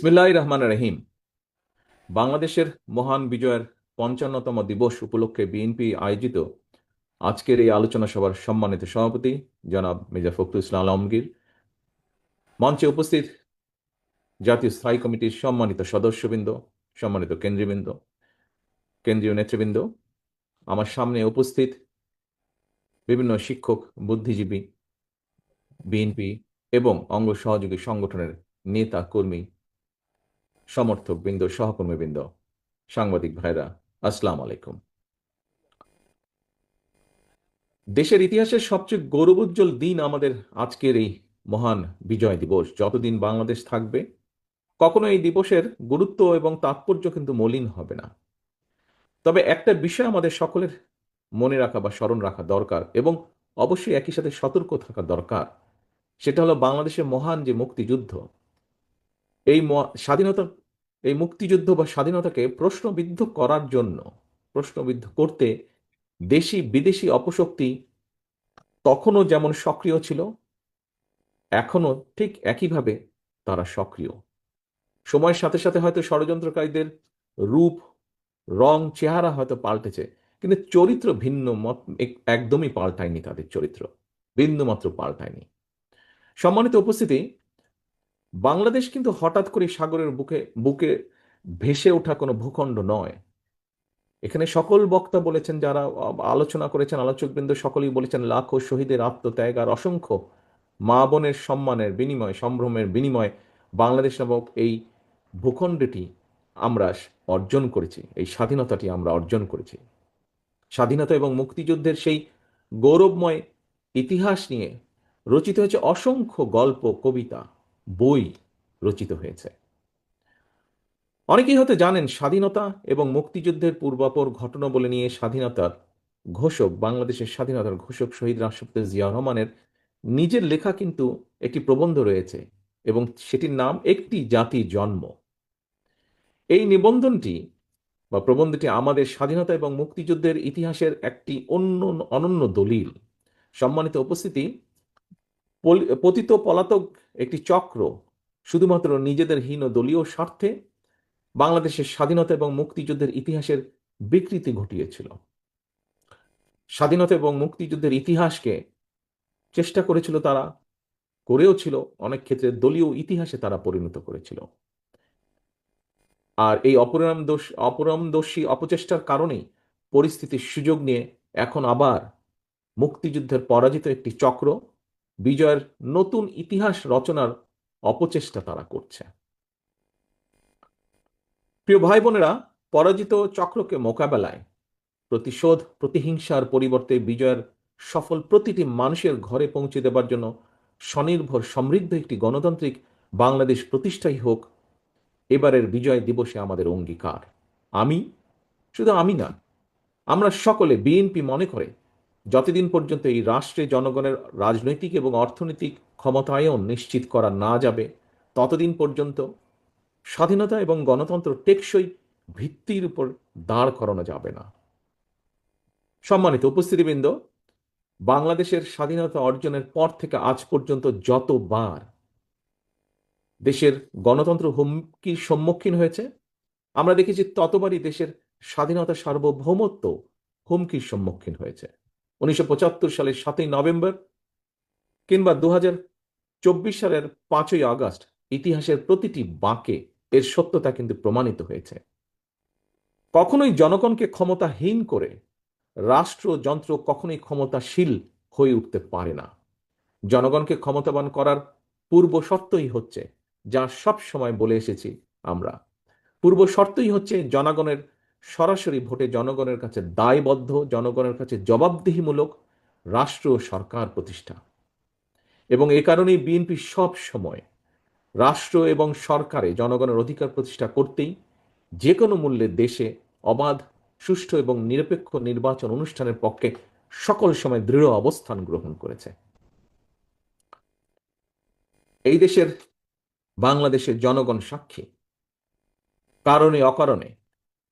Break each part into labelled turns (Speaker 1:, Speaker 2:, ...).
Speaker 1: বিসমিল্লাহির রহমানির রহিম। বাংলাদেশের মহান বিজয়ের ৫৫তম দিবস উপলক্ষে বিএনপি আয়োজিত আজকের এই আলোচনা সভার সম্মানিত সভাপতি জনাব মির্জা ফখরুল ইসলাম আলমগীর, মঞ্চে উপস্থিত জাতীয় স্থায়ী কমিটির সম্মানিত সদস্যবৃন্দ, সম্মানিত কেন্দ্রীয় নেতৃবৃন্দ, আমার সামনে উপস্থিত বিভিন্ন শিক্ষক, বুদ্ধিজীবী, বিএনপি এবং অঙ্গ সহযোগী সংগঠনের নেতা কর্মী, সমর্থক বৃন্দ, সহকর্মীবৃন্দ, সাংবাদিক ভাইরা, আসসালাম আলাইকুম। দেশের ইতিহাসের সবচেয়ে গৌরবোজ্জ্বল দিন আমাদের আজকের এই মহান বিজয় দিবস। যতদিন বাংলাদেশ থাকবে, কখনো এই দিবসের গুরুত্ব এবং তাৎপর্য কিন্তু মলিন হবে না। তবে একটা বিষয় আমাদের সকলের মনে রাখা বা স্মরণ রাখা দরকার, এবং অবশ্যই একই সাথে সতর্ক থাকা দরকার। সেটা হলো বাংলাদেশের মহান যে মুক্তিযুদ্ধ, স্বাধীনতা, এই মুক্তিযুদ্ধ বা স্বাধীনতাকে প্রশ্নবিদ্ধ করতে দেশি বিদেশি অপশক্তি তখনও যেমন সক্রিয় ছিল, এখনো ঠিক একইভাবে তারা সক্রিয়। সময়ের সাথে সাথে হয়তো ষড়যন্ত্রকারীদের রূপ, রং, চেহারা হয়তো পাল্টেছে, কিন্তু চরিত্র ভিন্ন একদমই পাল্টায়নি। তাদের চরিত্র বিন্দুমাত্র পাল্টায়নি। সম্মানিত উপস্থিতি, বাংলাদেশ কিন্তু হঠাৎ করে সাগরের বুকে বুকে ভেসে ওঠা কোনো ভূখণ্ড নয়। এখানে সকল বক্তা বলেছেন, যারা আলোচনা করেছেন, আলোচকবৃন্দ সকলেই বলেছেন, লাখো শহীদের আত্মত্যাগ আর অসংখ্য মা বোনের সম্মানের বিনিময়, সম্ভ্রমের বিনিময় বাংলাদেশ নামক এই ভূখণ্ডটি আমরা অর্জন করেছি, এই স্বাধীনতাটি আমরা অর্জন করেছি। স্বাধীনতা এবং মুক্তিযুদ্ধের সেই গৌরবময় ইতিহাস নিয়ে রচিত হয়েছে অসংখ্য গল্প, কবিতা, বই রচিত হয়েছে। অনেকেই হয়তো জানেন, স্বাধীনতা এবং মুক্তিযুদ্ধের পূর্বাপর ঘটনা বলে নিয়ে বাংলাদেশের স্বাধীনতার ঘোষক শহীদ রাষ্ট্রপতি জিয়া রহমানের নিজের লেখা কিন্তু একটি প্রবন্ধ রয়েছে, এবং সেটির নাম একটি জাতির জন্ম। এই নিবন্ধনটি বা প্রবন্ধটি আমাদের স্বাধীনতা এবং মুক্তিযুদ্ধের ইতিহাসের একটি অনন্য দলিল। সম্মানিত উপস্থিতি, পতিত পলাতক একটি চক্র শুধুমাত্র নিজেদের হীন দলীয় স্বার্থে বাংলাদেশের স্বাধীনতা এবং মুক্তিযুদ্ধের ইতিহাসের বিকৃতি ঘটিয়েছিল। স্বাধীনতা এবং মুক্তিযুদ্ধের ইতিহাসকে চেষ্টা করেছিল তারা, করেও ছিল, অনেক ক্ষেত্রে দলীয় ইতিহাসে তারা পরিণত করেছিল। আর এই অপরিণামদর্শী অপচেষ্টার কারণেই পরিস্থিতির সুযোগ নিয়ে এখন আবার মুক্তিযুদ্ধের পরাজিত একটি চক্র বিজয়ের নতুন ইতিহাস রচনার অপচেষ্টা তারা করছে। প্রিয় ভাই বোনেরা, পরাজিত চক্রকে মোকাবেলায় প্রতিশোধ, প্রতিহিংসার পরিবর্তে বিজয়ের সফল প্রতিটি মানুষের ঘরে পৌঁছে দেবার জন্য স্বনির্ভর সমৃদ্ধ একটি গণতান্ত্রিক বাংলাদেশ প্রতিষ্ঠাই হোক এবারের বিজয় দিবসে আমাদের অঙ্গীকার। শুধু আমি না, আমরা সকলে, বিএনপি মনে করে, যতদিন পর্যন্ত এই রাষ্ট্রে জনগণের রাজনৈতিক এবং অর্থনৈতিক ক্ষমতায়ন নিশ্চিত করা না যাবে, ততদিন পর্যন্ত স্বাধীনতা এবং গণতন্ত্র টেকসই ভিত্তির উপর দাঁড় করানো যাবে না। সম্মানিত উপস্থিতিবৃন্দ, বাংলাদেশের স্বাধীনতা অর্জনের পর থেকে আজ পর্যন্ত যতবার দেশের গণতন্ত্র হুমকির সম্মুখীন হয়েছে, আমরা দেখেছি ততবারই দেশের স্বাধীনতা, সার্বভৌমত্ব হুমকির সম্মুখীন হয়েছে। 1975 সালের 7ই নভেম্বর কিংবা 2024 সালের 5ই আগস্ট, ইতিহাসের প্রতিটি বাঁকে এর সত্যতা কিন্তু প্রমাণিত হয়েছে। কখনোই জনগণকে ক্ষমতাহীন করে রাষ্ট্রযন্ত্র কখনোই ক্ষমতাশীল হয়ে উঠতে পারে না। জনগণকে ক্ষমতাবান করার পূর্ব শর্তই হচ্ছে, যা সব সময় বলে এসেছি আমরা, পূর্ব শর্তই হচ্ছে জনগণের সরাসরি ভোটে জনগণের কাছে দায়বদ্ধ, জনগণের কাছে জবাবদিহিমূলক রাষ্ট্র সরকার প্রতিষ্ঠা। এবং এ কারণেই বিএনপি সব সময় রাষ্ট্র এবং সরকারে জনগণের অধিকার প্রতিষ্ঠা করতেই যে কোনো মূল্যে দেশে অবাধ, সুষ্ঠু এবং নিরপেক্ষ নির্বাচন অনুষ্ঠানের পক্ষে সকল সময় দৃঢ় অবস্থান গ্রহণ করেছে। এই দেশের, বাংলাদেশের জনগণ সাক্ষী, কারণে অকারণে,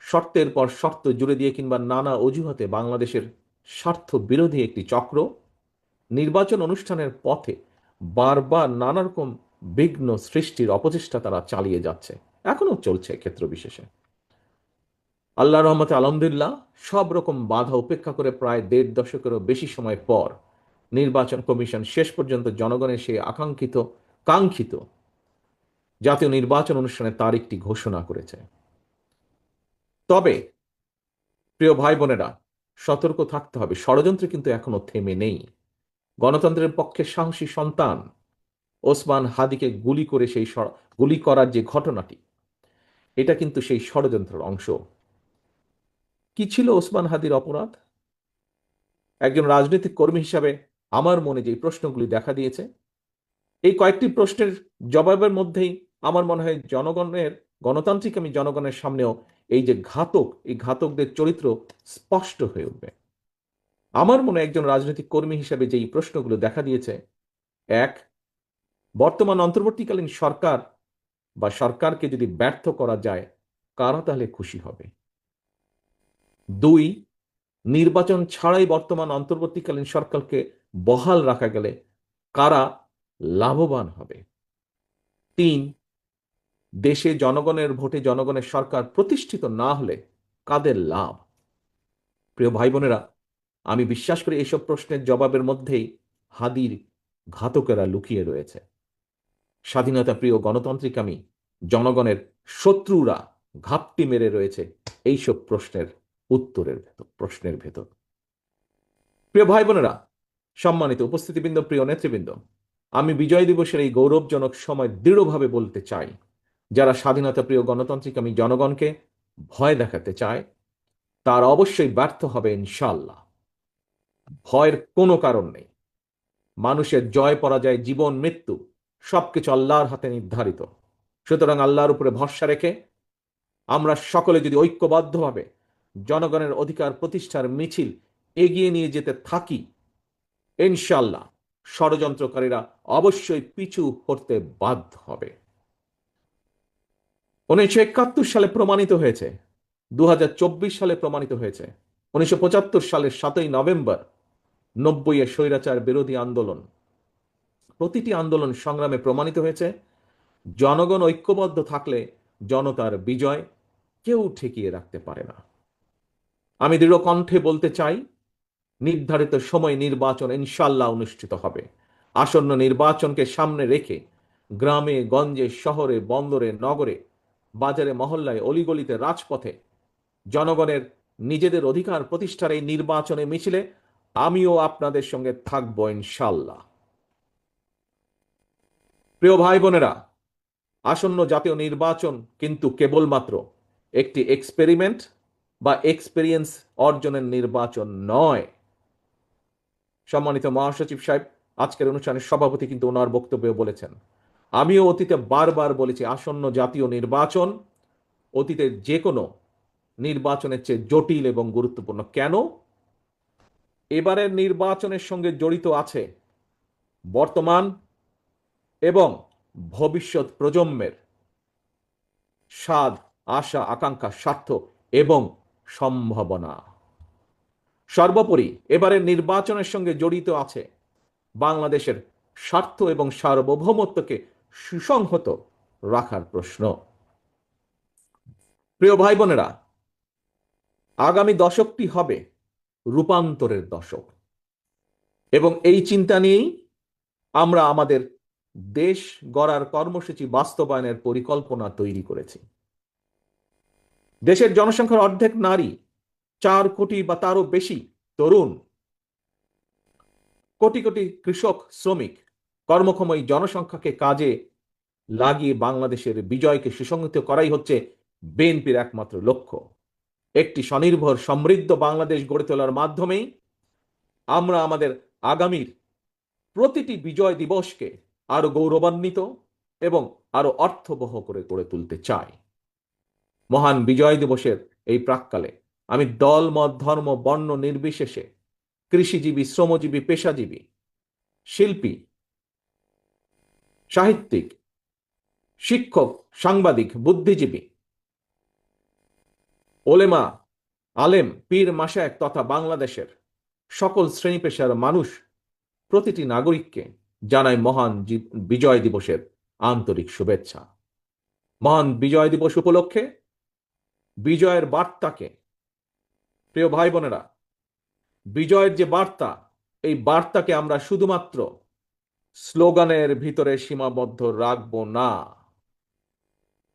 Speaker 1: শর্তের পর শর্ত জুড়ে দিয়ে কিংবা নানা অজুহাতে বাংলাদেশের স্বার্থ বিরোধী একটি চক্র নির্বাচন অনুষ্ঠানের পথে বারবার নানা রকম বিঘ্ন সৃষ্টির অপচেষ্টা তারা চালিয়ে যাচ্ছে, এখনো চলছে ক্ষেত্র বিশেষে। আল্লাহ রহমতে আলহামদুলিল্লাহ সব রকম বাধা উপেক্ষা করে প্রায় ১.৫ দশকেরও বেশি সময় পর নির্বাচন কমিশন শেষ পর্যন্ত জনগণের সেই কাঙ্ক্ষিত জাতীয় নির্বাচন অনুষ্ঠানের তারিখটি ঘোষণা করেছে। তবে প্রিয় ভাই বোনেরা, সতর্ক থাকতে হবে, ষড়যন্ত্র কিন্তু এখনো থেমে নেই। গণতন্ত্রের পক্ষে সাহসী সন্তান ওসমান হাদিকে গুলি করার যে ঘটনাটি, এটা কিন্তু সেই ষড়যন্ত্রের অংশ। কি ছিল ওসমান হাদির অপরাধ? একজন রাজনৈতিক কর্মী হিসাবে আমার মনে যে প্রশ্নগুলি দেখা দিয়েছে, এই কয়েকটি প্রশ্নের জবাবের মধ্যেই আমার মনে হয় গণতান্ত্রিক আমি জনগণের সামনেও এই যে এই ঘাতকদের চরিত্র স্পষ্ট হয়ে উঠবে। আমার মনে একজন রাজনৈতিক কর্মী হিসাবে যে এই প্রশ্নগুলো দেখা দিয়েছে: এক, বর্তমান অন্তর্বর্তীকালীন সরকার বা সরকারকে যদি ব্যর্থ করা যায়, কারা তাহলে খুশি হবে? দুই, নির্বাচন ছাড়াই বর্তমান অন্তর্বর্তীকালীন সরকারকে বহাল রাখা গেলে কারা লাভবান হবে? তিন, দেশে জনগণের ভোটে জনগণের সরকার প্রতিষ্ঠিত না হলে কাদের লাভ? প্রিয় ভাই বোনেরা, আমি বিশ্বাস করি এইসব প্রশ্নের জবাবের মধ্যেই হাদির ঘাতকেরা লুকিয়ে রয়েছে। স্বাধীনতা প্রিয় গণতান্ত্রিকামী জনগণের শত্রুরা ঘাপটি মেরে রয়েছে এইসব প্রশ্নের ভেতর। প্রিয় ভাই বোনেরা, সম্মানিত উপস্থিতিবৃন্দ, প্রিয় নেতৃবৃন্দ, আমি বিজয় দিবসের এই গৌরবজনক সময় দৃঢ়ভাবে বলতে চাই, যারা স্বাধীনতা প্রিয় গণতান্ত্রিকামী জনগণকে ভয় দেখাতে চায়, তার অবশ্যই ব্যর্থ হবে ইনশাল্লাহ। ভয়ের কোনো কারণ নেই। মানুষের জয় পরাজয়, জীবন মৃত্যু সবকিছু আল্লাহর হাতে নির্ধারিত। সুতরাং আল্লাহর উপরে ভরসা রেখে আমরা সকলে যদি ঐক্যবদ্ধভাবে জনগণের অধিকার প্রতিষ্ঠার মিছিল এগিয়ে নিয়ে যেতে থাকি, ইনশাল্লাহ ষড়যন্ত্রকারীরা অবশ্যই পিছু হতে বাধ্য হবে। 1971 সালে প্রমাণিত হয়েছে, 2024 সালে প্রমাণিত হয়েছে, 1975 সালের 7ই নভেম্বর 90-এর স্বৈরাচার বিরোধী আন্দোলন, প্রতিটি আন্দোলন সংগ্রামে প্রমাণিত হয়েছে, জনগণ ঐক্যবদ্ধ থাকলে জনতার বিজয় কেউ ঠেকিয়ে রাখতে পারে না। আমি দৃঢ় কণ্ঠে বলতে চাই, নির্ধারিত সময় নির্বাচন ইনশাল্লাহ অনুষ্ঠিত হবে। আসন্ন নির্বাচনকে সামনে রেখে গ্রামে গঞ্জে, শহরে বন্দরে, নগরে, বাজারে, মহল্লায়, অলিগলিতে, রাজপথে জনগণের নিজেদের অধিকার প্রতিষ্ঠার এই নির্বাচনে মিছিলে আমিও আপনাদের সঙ্গে থাকব ইনশাল্লাহ। প্রিয় ভাই বোনেরা, আসন্ন জাতীয় নির্বাচন কিন্তু কেবলমাত্র একটি এক্সপেরিমেন্ট বা এক্সপেরিয়েন্স অর্জনের নির্বাচন নয়। সম্মানিত মহাসচিব সাহেব আজকের অনুষ্ঠানের সভাপতি কিন্তু ওনার বক্তব্যে বলেছেন, আমিও অতীতে বারবার বলেছি, আসন্ন জাতীয় নির্বাচন অতীতের যে কোনো নির্বাচনের চেয়ে জটিল এবং গুরুত্বপূর্ণ। কেন? এবারের নির্বাচনের সঙ্গে জড়িত আছে বর্তমান এবং ভবিষ্যৎ প্রজন্মের স্বাদ, আশা, আকাঙ্ক্ষা, স্বার্থ এবং সম্ভাবনা। সর্বোপরি এবারের নির্বাচনের সঙ্গে জড়িত আছে বাংলাদেশের স্বার্থ এবং সার্বভৌমত্বকে সুসংহত রাখার প্রশ্ন। প্রিয় ভাই বোনেরা, আগামী দশকটি হবে রূপান্তরের দশক, এবং এই চিন্তা নিয়েই আমরা আমাদের দেশ গড়ার কর্মসূচি বাস্তবায়নের পরিকল্পনা তৈরি করেছি। দেশের জনসংখ্যার অর্ধেক নারী, 4 কোটি বা তারও বেশি তরুণ, কোটি কোটি কৃষক, শ্রমিক, কর্মক্ষম এই জনসংখ্যাকে কাজে লাগিয়ে বাংলাদেশের বিজয়কে সুসংহত করাই হচ্ছে বিএনপির একমাত্র লক্ষ্য। একটি স্বনির্ভর সমৃদ্ধ বাংলাদেশ গড়ে তোলার মাধ্যমেই আমরা আমাদের আগামীর প্রতিটি বিজয় দিবসকে আরো গৌরবান্বিত এবং আরো অর্থবহ করে গড়ে তুলতে চাই। মহান বিজয় দিবসের এই প্রাক্কালে আমি দল, মত, ধর্ম, বর্ণ নির্বিশেষে কৃষিজীবী, শ্রমজীবী, পেশাজীবী, শিল্পী, সাহিত্যিক, শিক্ষক, সাংবাদিক, বুদ্ধিজীবী, ওলেমা, আলেম, পীর, মাশায়েখ তথা বাংলাদেশের সকল শ্রেণী পেশার মানুষ, প্রতিটি নাগরিককে জানাই মহান বিজয় দিবসের আন্তরিক শুভেচ্ছা। মহান বিজয় দিবস উপলক্ষে বিজয়ের বার্তাকে, প্রিয় ভাই বোনেরা, বিজয়ের যে বার্তা, এই বার্তাকে আমরা শুধুমাত্র স্লোগানের ভিতরে সীমাবদ্ধ রাখব না।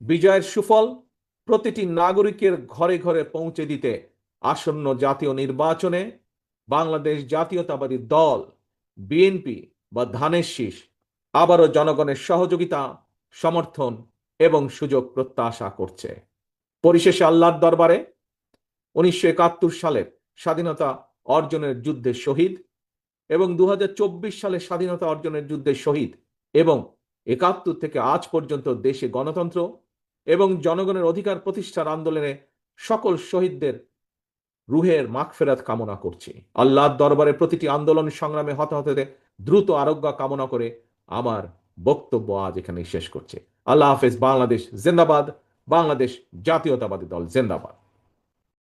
Speaker 1: বিজয়ের সুফল প্রতিটি নাগরিকের ঘরে ঘরে পৌঁছে দিতে আসন্ন জাতীয় নির্বাচনে বাংলাদেশ জাতীয়তাবাদী দল বিএনপি বা ধানের শীষ আবারও জনগণের সহযোগিতা, সমর্থন এবং সুযোগ প্রত্যাশা করছে। পরিশেষে আল্লাহর দরবারে 1971 সালের স্বাধীনতা অর্জনের যুদ্ধে শহীদ এবং 2024 সালে স্বাধীনতা অর্জনের যুদ্ধে শহীদ এবং 71 থেকে আজ পর্যন্ত দেশে গণতন্ত্র এবং জনগণের অধিকার প্রতিষ্ঠার আন্দোলনে সকল শহীদদের রুহের মাগফিরাত কামনা করছি। আল্লাহর দরবারে প্রতিটি আন্দোলন সংগ্রামে হতাহতদের দ্রুত আরোগ্য কামনা করে আমার বক্তব্য আজ এখানে শেষ করছি। আল্লাহ হাফেজ। বাংলাদেশ জিন্দাবাদ। বাংলাদেশ জাতীয়তাবাদী দল জিন্দাবাদ।